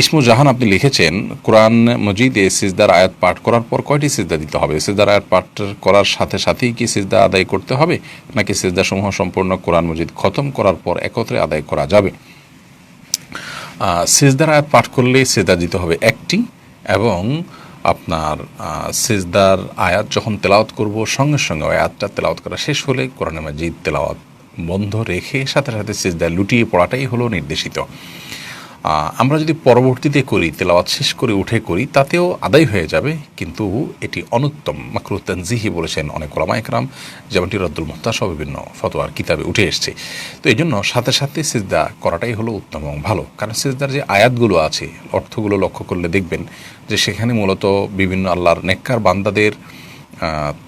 ইসমু জাহান আপনি লিখেছেন, কোরআন মজিদে সিজদার আয়াত পাঠ করার পর কয়টি সিজদা দিতে হবে? সিজদার আয়াত পাঠ করার সাথে সাথেই কি সিজদা আদায় করতে হবে, নাকি সিজদাসমূহ সম্পূর্ণ কোরআন মজিদ খতম করার পর একত্রে আদায় করা যাবে? সিজদার আয়াত পাঠ করলে সিজদা দিতে হবে একটি, এবং আপনার সিজদার আয়াত যখন তেলাওয়াত করব সঙ্গে সঙ্গে আয়াতটা তেলাওয়াত করা শেষ হলে কোরআন মাজিদ তেলাওয়াত বন্ধ রেখে সাথে সাথে সিজদায় লুটিয়ে পড়াটাই হলো নির্দেশিত। আমরা যদি পরবর্তীতে করি, তেলাওয়াত শেষ করে উঠে করি, তাতেও আদায় হয়ে যাবে, কিন্তু এটি অনুত্তম, মাকরুহ তানজিহি বলেছেন অনেক ওলামা একরাম, যেমনটি রদ্দুল মুহতাসহ বিভিন্ন ফতোয়ার কিতাবে উঠে এসছে। তো এই জন্য সাথে সাথে সিজদা করাটাই হলো উত্তম এবং ভালো। কারণ সিজদার যে আয়াতগুলো আছে, অর্থগুলো লক্ষ্য করলে দেখবেন যে সেখানে মূলত বিভিন্ন আল্লাহর নেককার বান্দাদের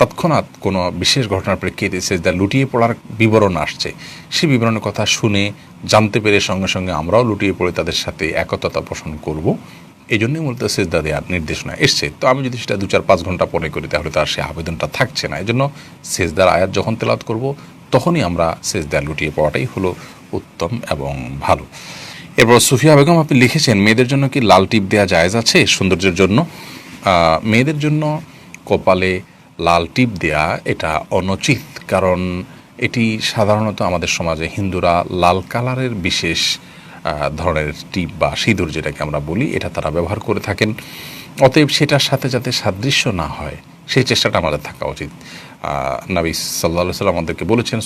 তৎক্ষণাৎ কোনো বিশেষ ঘটনার প্রেক্ষিতে সিজদা লুটিয়ে পড়ার বিবরণ আসছে। সেই বিবরণের কথা শুনে জানতে পেরে সঙ্গে সঙ্গে আমরাও লুটিয়ে পড়ে তাদের সাথে একতা পোষণ করব, এই জন্যই মূলত সিজদা দেওয়ার নির্দেশনা এসছে। তো আমি যদি সেটা 2-4-5 ঘন্টা পরে করি তাহলে তার সেই আবেদনটা থাকছে না। এই জন্য সিজদার আয়াত যখন তেলাওয়াত করব তখনই আমরা সিজদা লুটিয়ে পড়াটাই হলো উত্তম এবং ভালো। এরপর সুফিয়া বেগম আপনি লিখেছেন, মেয়েদের জন্য কি লাল টিপ দেওয়া জায়েজ আছে সৌন্দর্যের জন্য? মেয়েদের জন্য কপালে লাল টিপ দেয়া এটা অনুচিত, কারণ এটি সাধারণত আমাদের সমাজে হিন্দুরা লাল কালারের বিশেষ ধরনের টিপ বা সিঁদুর যেটাকে আমরা বলি, এটা তারা ব্যবহার করে থাকেন। অতএব সেটার সাথে যাতে সাদৃশ্য না হয় সেই চেষ্টাটা আমাদের থাকা উচিত। নবী সাল্লাল্লাহু আলাইহি ওয়াসাল্লাম আমাদেরকে বলেছেন,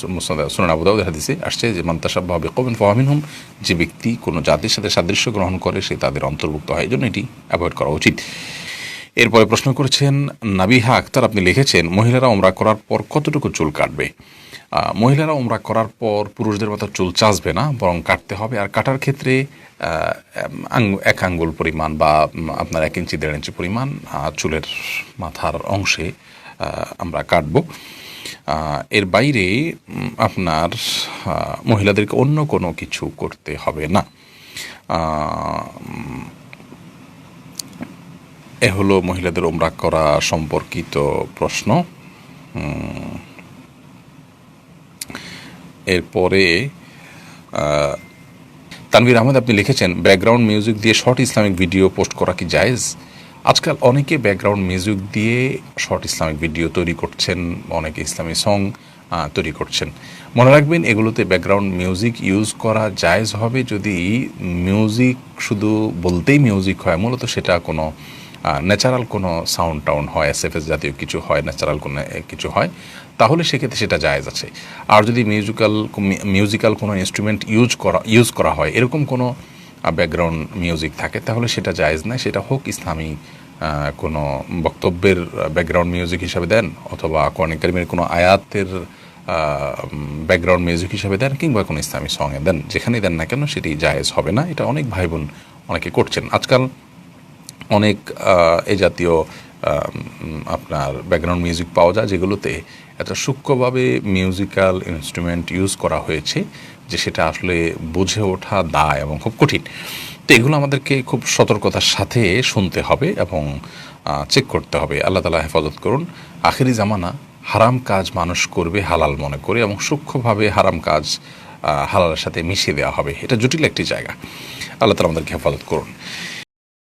সুনান আবু দাউদের হাদিসে আসছে যে মান তাশাব্বাহা বিকওমিন ফাহুয়া মিনহুম, যে ব্যক্তি কোনো জাতির সাথে সাদৃশ্য গ্রহণ করে সে তাদের অন্তর্ভুক্ত হয়। এই জন্য এটি অ্যাভয়েড করা উচিত। এরপরে প্রশ্ন করেছেন নাবিহা আক্তার, আপনি লিখেছেন, মহিলারা উমরা করার পর কতটুকু চুল কাটবে? মহিলারা উমরা করার পর পুরুষদের মতো চুল চাঁচবে না, বরং কাটতে হবে। আর কাটার ক্ষেত্রে 1 আঙ্গুল পরিমাণ বা আপনার 1 ইঞ্চি 1.5 ইঞ্চি পরিমাণ চুলের মাথার অংশে আমরা কাটব। এর বাইরে আপনার মহিলাদেরকে অন্য কোনো কিছু করতে হবে না। এ হলো মহিলাদের উমরা করা সম্পর্কিত প্রশ্ন। এরপরে তানভীর আহমেদ আপনি লিখেছেন, ব্যাকগ্রাউন্ড মিউজিক দিয়ে শর্ট ইসলামিক ভিডিও পোস্ট করা কি জায়েজ? আজকাল অনেকে ব্যাকগ্রাউন্ড মিউজিক দিয়ে শর্ট ইসলামিক ভিডিও তৈরি করছেন, অনেকে ইসলামী সং তৈরি করছেন। মনে রাখবেন, এগুলোতে ব্যাকগ্রাউন্ড মিউজিক ইউজ করা জায়েজ হবে যদি মিউজিক শুধু বলতেই মিউজিক হয়, মূলত সেটা কোনো ন্যাচারাল কোনো সাউন্ড টাউন হয়, এসএফএস জাতীয় কিছু হয়, ন্যাচারাল কোনো কিছু হয়, তাহলে সেক্ষেত্রে সেটা জায়েজ আছে। আর যদি মিউজিক্যাল কোনো ইনস্ট্রুমেন্ট ইউজ করা হয়, এরকম কোনো ব্যাকগ্রাউন্ড মিউজিক থাকে, তাহলে সেটা জায়েজ নয়। সেটা হোক ইসলামী কোনো বক্তব্যের ব্যাকগ্রাউন্ড মিউজিক হিসাবে দেন, অথবা কোরআন কারীমের কোনো আয়াতের ব্যাকগ্রাউন্ড মিউজিক হিসাবে দেন, কিংবা কোনো ইসলামী সঙ্গে দেন, যেখানেই দেন না কেন সেটি জায়েজ হবে না। এটা অনেক ভাই বোন অনেকে করছেন। আজকাল অনেক এ জাতীয় আপনার ব্যাকগ্রাউন্ড মিউজিক পাওয়া যায়, যেগুলোতে এত সূক্ষ্মভাবে মিউজিক্যাল ইনস্ট্রুমেন্ট ইউজ করা হয়েছে যে সেটা আসলে বুঝে ওঠা দায় এবং খুব কঠিন। তো এগুলো আমাদেরকে খুব সতর্কতার সাথে শুনতে হবে এবং চেক করতে হবে। আল্লাহ তাআলা হেফাজত করুন। আখিরি জামানা হারাম কাজ মানুষ করবে হালাল মনে করে, এবং সূক্ষ্মভাবে হারাম কাজ হালালের সাথে মিশিয়ে দেওয়া হবে। এটা জটিল একটি জায়গা। আল্লাহ তাআলা আমাদেরকে হেফাজত করুন।